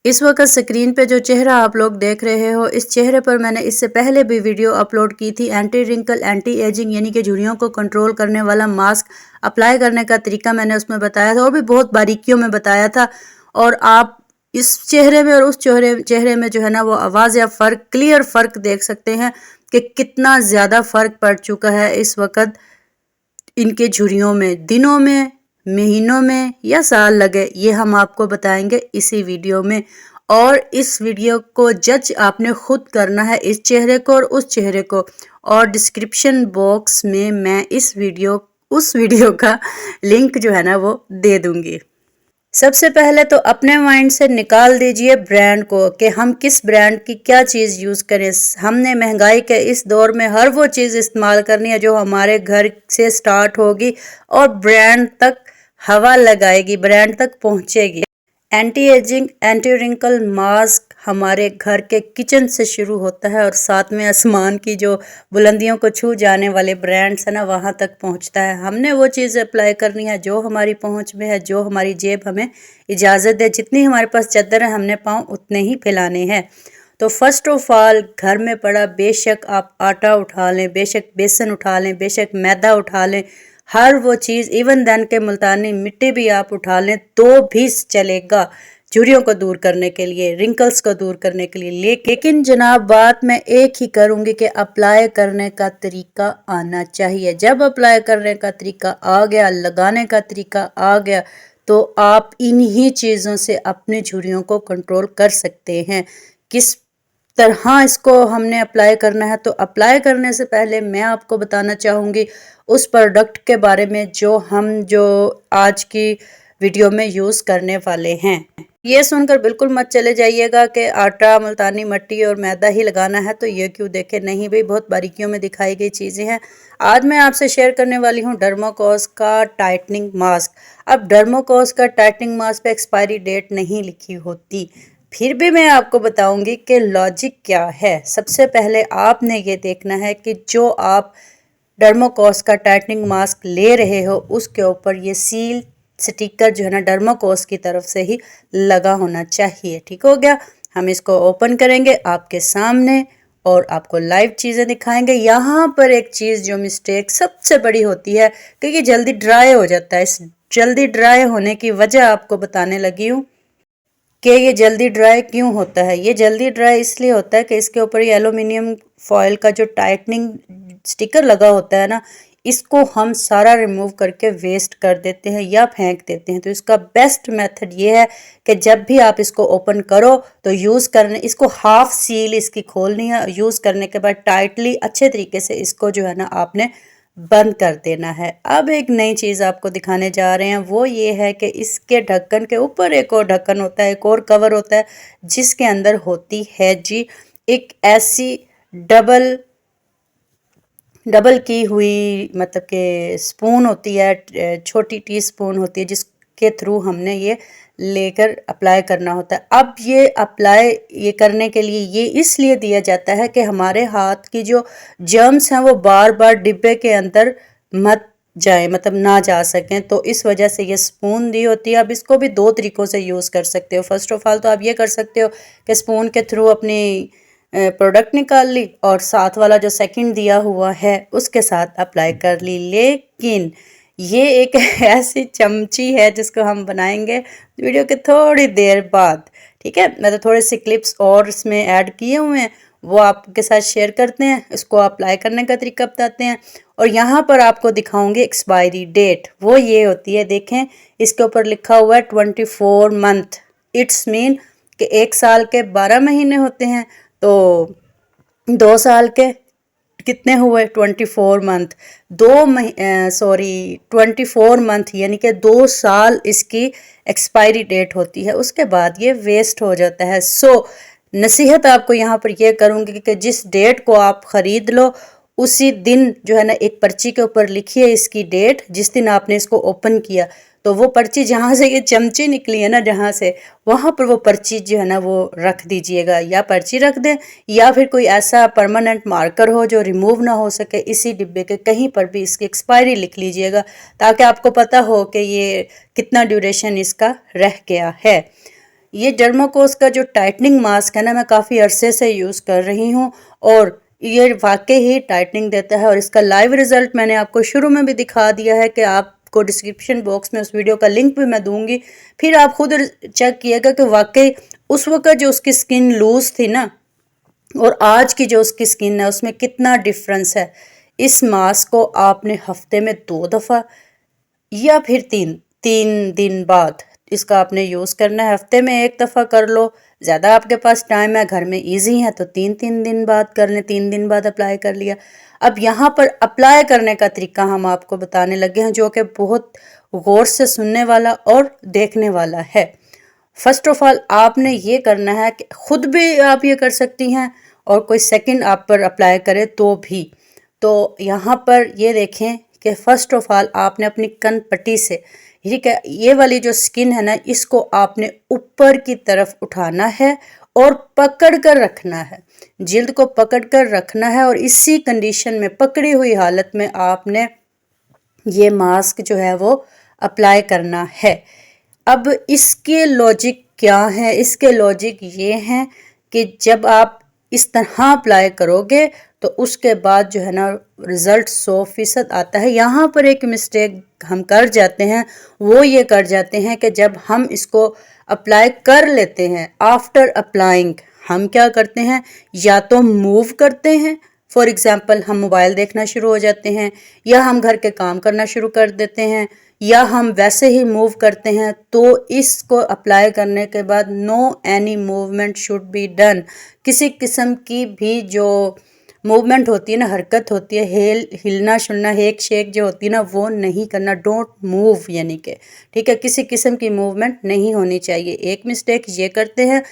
इस वक्त स्क्रीन पे जो चेहरा आप लोग देख रहे हो, इस चेहरे पर मैंने इससे पहले भी वीडियो अपलोड की थी। एंटी रिंकल एंटी एजिंग यानी कि झुर्रियों को कंट्रोल करने वाला मास्क अप्लाई करने का तरीका मैंने उसमें बताया था और भी बहुत बारीकियों में बताया था। और आप इस चेहरे में और उस चेहरे में जो है ना वो आवाज़ या फ़र्क, क्लियर फ़र्क देख सकते हैं कि कितना ज़्यादा फ़र्क पड़ चुका है इस वक्त इनके झुर्रियों में। दिनों में, महीनों में या साल लगे, ये हम आपको बताएंगे इसी वीडियो में। और इस वीडियो को जज आपने खुद करना है, इस चेहरे को और उस चेहरे को। और डिस्क्रिप्शन बॉक्स में मैं उस वीडियो का लिंक जो है ना वो दे दूंगी। सबसे पहले तो अपने माइंड से निकाल दीजिए ब्रांड को कि हम किस ब्रांड की क्या चीज़ यूज़ करें। हमने महंगाई के इस दौर में हर वो चीज़ इस्तेमाल करनी है जो हमारे घर से स्टार्ट होगी और ब्रांड तक हवा लगाएगी, ब्रांड तक पहुंचेगी। Anti ageing anti wrinkle mask हमारे घर के किचन से शुरू होता है और साथ में आसमान की जो बुलंदियों को छू जाने वाले ब्रांड्स है ना वहाँ तक पहुँचता है। हमने वो चीज़ अप्लाई करनी है जो हमारी पहुँच में है, जो हमारी जेब हमें इजाज़त दे। जितनी हमारे पास चादर है हमने पाँव उतने ही फैलाने हैं। तो फर्स्ट ऑफ ऑल घर में पड़ा बेशक आप आटा उठा लें, बेशक बेसन उठा लें, बेशक मैदा उठा लें, हर वो चीज़ इवन देन के मुल्तानी मिट्टी भी आप उठा लें तो भी चलेगा झुर्रियों को दूर करने के लिए, रिंकल्स को दूर करने के लिए। लेकिन जनाब बात मैं एक ही करूँगी कि अप्लाई करने का तरीका आना चाहिए। जब अप्लाई करने का तरीका आ गया, लगाने का तरीका आ गया, तो आप इन्हीं चीज़ों से अपने झुर्रियों को कंट्रोल कर सकते हैं। किस तरह इसको हमने अप्लाई करना है, तो अप्लाई करने से पहले मैं आपको बताना चाहूँगी उस प्रोडक्ट के बारे में जो आज की वीडियो में यूज़ करने वाले हैं। ये सुनकर बिल्कुल मत चले जाइएगा कि आटा, मुल्तानी मिट्टी और मैदा ही लगाना है तो ये क्यों देखे, नहीं भाई, बहुत बारीकियों में दिखाई गई चीज़ें हैं। आज मैं आपसे शेयर करने वाली हूँ डर्माकोस का टाइटनिंग मास्क। अब डर्माकोस का टाइटनिंग मास्क पे एक्सपायरी डेट नहीं लिखी होती, फिर भी मैं आपको बताऊंगी कि लॉजिक क्या है। सबसे पहले आपने ये देखना है कि जो आप डर्माकोस का टाइटनिंग मास्क ले रहे हो उसके ऊपर ये सील स्टिकर जो है ना डर्माकोस की तरफ से ही लगा होना चाहिए। ठीक हो गया। हम इसको ओपन करेंगे आपके सामने और आपको लाइव चीज़ें दिखाएंगे। यहाँ पर एक चीज़ जो मिस्टेक सबसे बड़ी होती है कि ये जल्दी ड्राई हो जाता है। इस जल्दी ड्राई होने की वजह आपको बताने लगी हूँ कि ये जल्दी ड्राई क्यों होता है। ये जल्दी ड्राई इसलिए होता है कि इसके ऊपर ये एल्युमिनियम फॉयल का जो टाइटनिंग स्टिकर लगा होता है ना, इसको हम सारा रिमूव करके वेस्ट कर देते हैं या फेंक देते हैं। तो इसका बेस्ट मेथड ये है कि जब भी आप इसको ओपन करो तो यूज़ करने, इसको हाफ सील इसकी खोलनी है। यूज़ करने के बाद टाइटली अच्छे तरीके से इसको जो है ना आपने बंद कर देना है। अब एक नई चीज़ आपको दिखाने जा रहे हैं, वो ये है कि इसके ढक्कन के ऊपर एक और ढक्कन होता है, एक और कवर होता है जिसके अंदर होती है जी एक ऐसी डबल की हुई, मतलब कि स्पून होती है, छोटी टी स्पून होती है जिसके थ्रू हमने ये लेकर अप्लाई करना होता है। अब ये करने के लिए ये इसलिए दिया जाता है कि हमारे हाथ की जो जर्म्स हैं वो बार बार डिब्बे के अंदर मत जाए, मतलब ना जा सकें, तो इस वजह से ये स्पून दी होती है। अब इसको भी दो तरीक़ों से यूज़ कर सकते हो। फर्स्ट ऑफ ऑल तो आप ये कर सकते हो कि स्पून के थ्रू अपनी प्रोडक्ट निकाल ली और साथ वाला जो सेकंड दिया हुआ है उसके साथ अप्लाई कर ली। लेकिन ये एक ऐसी चमची है जिसको हम बनाएंगे वीडियो के थोड़ी देर बाद। ठीक है, मैं तो थोड़े से क्लिप्स और इसमें ऐड किए हुए हैं, वो आपके साथ शेयर करते हैं, इसको अप्लाई करने का तरीका बताते हैं। और यहाँ पर आपको दिखाऊंगी एक्सपायरी डेट, वो ये होती है, देखें इसके ऊपर लिखा हुआ है 24 मंथ। इट्स मीन कि 1 साल के 12 महीने होते हैं, तो 2 साल के कितने हुए 24 मंथ। 24 मंथ यानी कि 2 साल इसकी एक्सपायरी डेट होती है, उसके बाद ये वेस्ट हो जाता है। सो नसीहत आपको यहाँ पर यह करूँगी कि जिस डेट को आप ख़रीद लो उसी दिन जो है ना एक पर्ची के ऊपर लिखिए इसकी डेट, जिस दिन आपने इसको ओपन किया। तो वो पर्ची जहाँ से ये चमची निकली है ना, जहाँ से, वहाँ पर वो पर्ची जो है ना वो रख दीजिएगा, या पर्ची रख दें या फिर कोई ऐसा परमानेंट मार्कर हो जो रिमूव ना हो सके। इसी डिब्बे के कहीं पर भी इसकी एक्सपायरी लिख लीजिएगा ताकि आपको पता हो कि ये कितना ड्यूरेशन इसका रह गया है। ये डर्माकोस का जो टाइटनिंग मास्क है ना, मैं काफ़ी अरसे से यूज़ कर रही हूँ और ये वाकई ही टाइटनिंग देता है। और इसका लाइव रिज़ल्ट मैंने आपको शुरू में भी दिखा दिया है कि आपको डिस्क्रिप्शन बॉक्स में उस वीडियो का लिंक भी मैं दूंगी, फिर आप खुद चेक किएगा कि वाकई उस वक्त जो उसकी स्किन लूज़ थी ना और आज की जो उसकी स्किन है उसमें कितना डिफरेंस है। इस मास्क को आपने हफ्ते में 2 दफ़ा या फिर तीन तीन दिन बाद इसका आपने यूज़ करना है। हफ्ते में 1 दफ़ा कर लो, ज़्यादा आपके पास टाइम है, घर में इजी है तो 3 दिन बाद कर लें, 3 दिन बाद अप्लाई कर लिया। अब यहाँ पर अप्लाई करने का तरीका हम आपको बताने लगे हैं, जो कि बहुत गौर से सुनने वाला और देखने वाला है। फर्स्ट ऑफ ऑल आपने ये करना है कि खुद भी आप ये कर सकती हैं और कोई सेकंड आप पर अप्लाई करे तो भी। तो यहाँ पर ये देखें कि फ़र्स्ट ऑफ ऑल आपने अपनी कन पट्टी से, ठीक है, ये वाली जो स्किन है ना, इसको आपने ऊपर की तरफ उठाना है और पकड़ कर रखना है, जिल्द को पकड़ कर रखना है। और इसी कंडीशन में पकड़ी हुई हालत में आपने ये मास्क जो है वो अप्लाई करना है। अब इसके लॉजिक क्या है? इसके लॉजिक ये हैं कि जब आप इस तरह अप्लाई करोगे तो उसके बाद जो है ना रिज़ल्ट 100% आता है। यहाँ पर एक मिस्टेक हम कर जाते हैं, वो ये कर जाते हैं कि जब हम इसको अप्लाई कर लेते हैं, आफ्टर अप्लाइंग हम क्या करते हैं, या तो मूव करते हैं, फॉर एग्ज़ाम्पल हम मोबाइल देखना शुरू हो जाते हैं, या हम घर के काम करना शुरू कर देते हैं, या हम वैसे ही मूव करते हैं। तो इसको अप्लाई करने के बाद no any movement should be done. किसी किस्म की भी जो मूवमेंट होती है ना, हरकत होती है, हिलना शुलना, हेक शेक जो होती है ना, वो नहीं करना। डोंट मूव यानी कि, ठीक है, किसी किस्म की मूवमेंट नहीं होनी चाहिए। एक मिस्टेक ये करते हैं।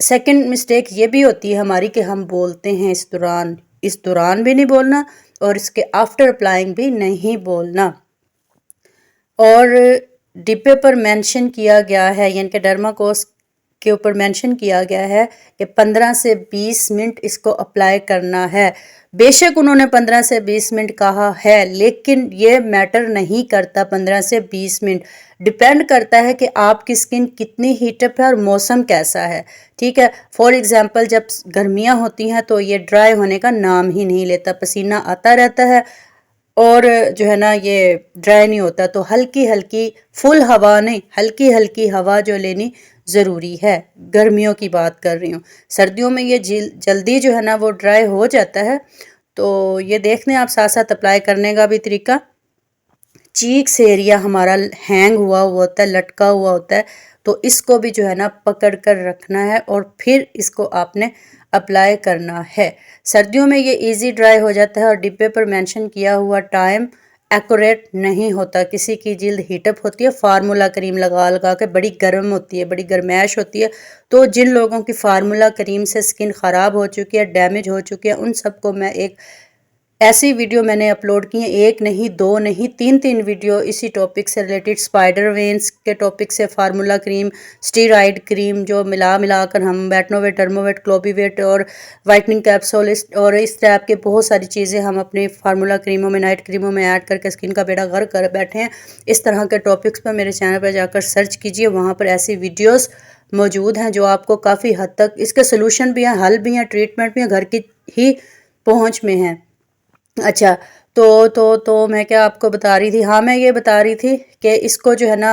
सेकंड मिस्टेक ये भी होती है हमारी कि हम बोलते हैं इस दौरान भी नहीं बोलना और इसके आफ्टर अप्लाइंग भी नहीं बोलना। और डिब्बे पर मेंशन किया गया है, यानी कि डर्माकोस के ऊपर मेंशन किया गया है कि 15 से 20 मिनट इसको अप्लाई करना है। बेशक उन्होंने 15 से 20 मिनट कहा है, लेकिन ये मैटर नहीं करता 15 से 20 मिनट। डिपेंड करता है कि आपकी स्किन कितनी हीटअप है और मौसम कैसा है, ठीक है। फॉर एग्जांपल जब गर्मियाँ होती हैं तो ये ड्राई होने का नाम ही नहीं लेता, पसीना आता रहता है और जो है ना ये ड्राई नहीं होता। तो हल्की हल्की, फुल हवा नहीं, हल्की हल्की हवा जो लेनी ज़रूरी है। गर्मियों की बात कर रही हूँ, सर्दियों में ये जल्दी जो है ना वो ड्राई हो जाता है। तो ये देख लें आप साथ साथ अप्लाई करने का भी तरीका। चीक्स एरिया हमारा हैंग हुआ होता है, लटका हुआ होता है, तो इसको भी जो है ना पकड़ कर रखना है और फिर इसको आपने अप्लाई करना है। सर्दियों में ये इजी ड्राई हो जाता है और डिब्बे पर मेंशन किया हुआ टाइम एक्यूरेट नहीं होता। किसी की जिल्द हीटअप होती है, फार्मूला क्रीम लगा लगा के बड़ी गर्म होती है, बड़ी गर्मैश होती है। तो जिन लोगों की फार्मूला क्रीम से स्किन ख़राब हो चुकी है, डैमेज हो चुकी है, उन सबको मैं एक ऐसी वीडियो मैंने अपलोड की है, एक नहीं, दो नहीं, तीन वीडियो इसी टॉपिक से रिलेटेड। स्पाइडर वेंस के टॉपिक से फार्मूला क्रीम, स्टीराइड क्रीम जो मिला कर हम बैटनोवेट, टर्मोवेट, क्लोबीवेट और वाइटनिंग कैप्सूल और इस टाइप के बहुत सारी चीज़ें हम अपनी फार्मूला क्रीमों में, नाइट क्रीमों में ऐड करके स्किन का बेड़ा गर्क कर बैठे हैं। इस तरह के टॉपिक्स पर मेरे चैनल पर जाकर सर्च कीजिए, वहाँ पर ऐसी वीडियोज़ मौजूद हैं जो आपको काफ़ी हद तक इसके सोल्यूशन भी हैं, हल भी हैं, ट्रीटमेंट भी हैं, घर की ही पहुँच में हैं। अच्छा, तो मैं क्या आपको बता रही थी, हाँ मैं ये बता रही थी कि इसको जो है ना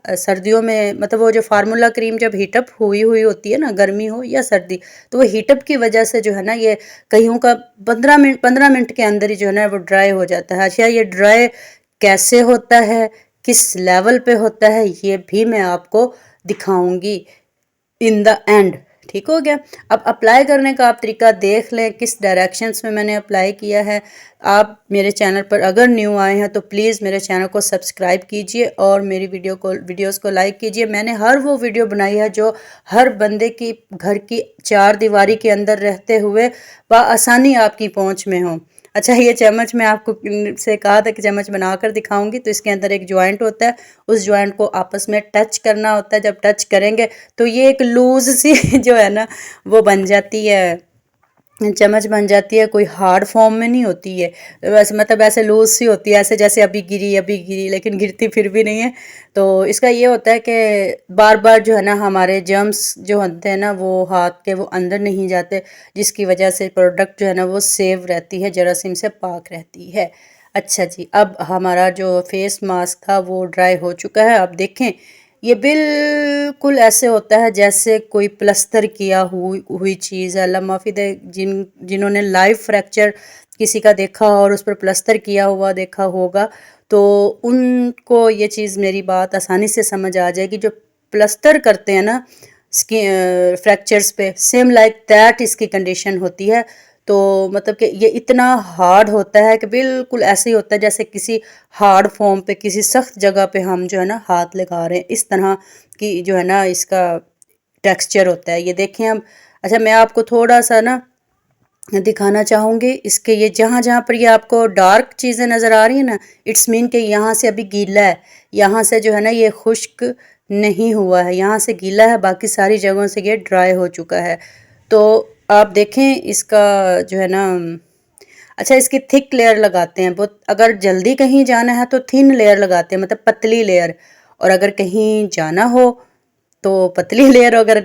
सर्दियों में, मतलब वो जो फार्मूला क्रीम जब हीटअप हुई होती है ना, गर्मी हो या सर्दी, तो वो हीटअप की वजह से जो है ना ये कईयों का 15 मिनट के अंदर ही जो है ना वो ड्राई हो जाता है। अच्छा, ये ड्राई कैसे होता है, किस लेवल पे होता है, ये भी मैं आपको दिखाऊंगी इन द एंड। ठीक हो गया। अब अप्लाई करने का आप तरीका देख लें, किस डायरेक्शंस में मैंने अप्लाई किया है। आप मेरे चैनल पर अगर न्यू आए हैं तो प्लीज़ मेरे चैनल को सब्सक्राइब कीजिए और मेरी वीडियोस को लाइक कीजिए। मैंने हर वो वीडियो बनाई है जो हर बंदे की घर की चार दीवारी के अंदर रहते हुए आसानी आपकी पहुंच में हो। अच्छा, ये चम्मच मैं आपको से कहा था कि चम्मच बनाकर दिखाऊंगी, तो इसके अंदर एक जॉइंट होता है, उस जॉइंट को आपस में टच करना होता है। जब टच करेंगे तो ये एक लूज सी जो है ना वो बन जाती है चम्मच बन जाती है, कोई हार्ड फॉर्म में नहीं होती है। वैसे मतलब ऐसे लूज सी होती है, ऐसे जैसे अभी गिरी लेकिन गिरती फिर भी नहीं है। तो इसका ये होता है कि बार बार जो है ना हमारे जर्म्स जो होते हैं ना वो हाथ के वो अंदर नहीं जाते, जिसकी वजह से प्रोडक्ट जो है ना वो सेव रहती है, जरासीम से पाक रहती है। अच्छा जी, अब हमारा जो फेस मास्क था वो ड्राई हो चुका है। अब देखें, ये बिल्कुल ऐसे होता है जैसे कोई प्लस्तर किया हुई चीज़ है। अल्लाह माफ़ी दे, जिन्होंने लाइव फ्रैक्चर किसी का देखा और उस पर प्लस्तर किया हुआ देखा होगा तो उनको ये चीज़, मेरी बात आसानी से समझ आ जाएगी। जो प्लस्तर करते हैं ना फ्रैक्चर्स पे, सेम लाइक दैट इसकी कंडीशन होती है। तो मतलब कि ये इतना हार्ड होता है कि बिल्कुल ऐसे ही होता है जैसे किसी हार्ड फॉर्म पे, किसी सख्त जगह पे हम जो है ना हाथ लगा रहे हैं, इस तरह की जो है ना इसका टेक्सचर होता है। ये देखें अब। अच्छा, मैं आपको थोड़ा सा ना दिखाना चाहूँगी इसके, ये जहाँ जहाँ पर ये आपको डार्क चीज़ें नज़र आ रही है ना, इट्स मीन कि यहाँ से अभी गीला है, यहाँ से जो है ना ये खुश्क नहीं हुआ है, यहाँ से गीला है, बाकी सारी जगहों से ये ड्राई हो चुका है। तो आप देखें इसका जो है ना, अच्छा इसकी थिक लेयर लगाते हैं बहुत, अगर जल्दी कहीं जाना है तो थिन लेयर लगाते हैं, मतलब पतली लेयर। और अगर कहीं जाना हो तो पतली लेयर। अगर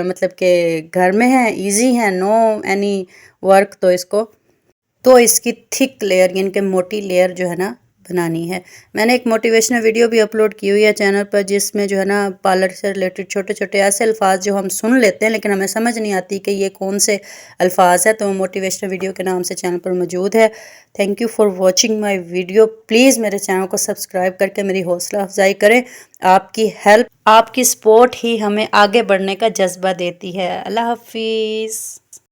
मतलब कि घर में है, इजी है, नो एनी वर्क, तो इसकी थिक लेयर यानी कि मोटी लेयर जो है ना बनानी है। मैंने एक मोटिवेशनल वीडियो भी अपलोड की हुई है चैनल पर, जिसमें जो है ना पार्लर से रिलेटेड छोटे छोटे ऐसे अल्फाज जो हम सुन लेते हैं लेकिन हमें समझ नहीं आती कि ये कौन से अल्फाज है, तो वो मोटिवेशनल वीडियो के नाम से चैनल पर मौजूद है। Thank you for watching my video. Please मेरे चैनल को सब्सक्राइब करके मेरी हौसला अफजाई करें। आपकी हेल्प, आपकी सपोर्ट ही हमें आगे बढ़ने का जज्बा देती है। अल्लाह हाफिज़।